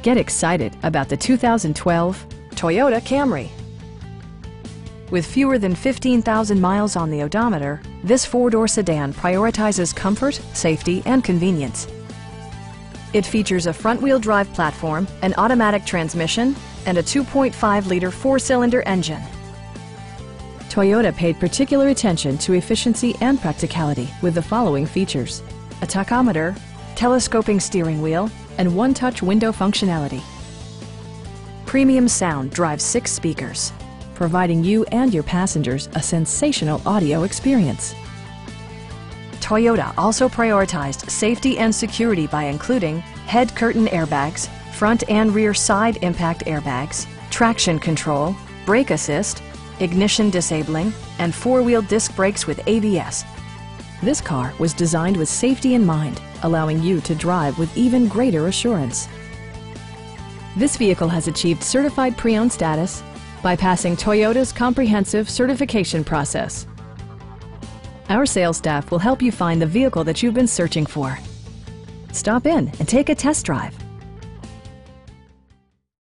Get excited about the 2012 Toyota Camry. With fewer than 15,000 miles on the odometer, this four-door sedan prioritizes comfort, safety, and convenience. It features a front-wheel drive platform, an automatic transmission, and a 2.5-liter four-cylinder engine. Toyota paid particular attention to efficiency and practicality with the following features: a tachometer, telescoping steering wheel, and one-touch window functionality. Premium sound drives 6 speakers, providing you and your passengers a sensational audio experience. Toyota also prioritized safety and security by including head curtain airbags, front and rear side impact airbags, traction control, brake assist, ignition disabling, and 4-wheel disc brakes with ABS. This car was designed with safety in mind, allowing you to drive with even greater assurance. This vehicle has achieved certified pre-owned status by passing Toyota's comprehensive certification process. Our sales staff will help you find the vehicle that you've been searching for. Stop in and take a test drive.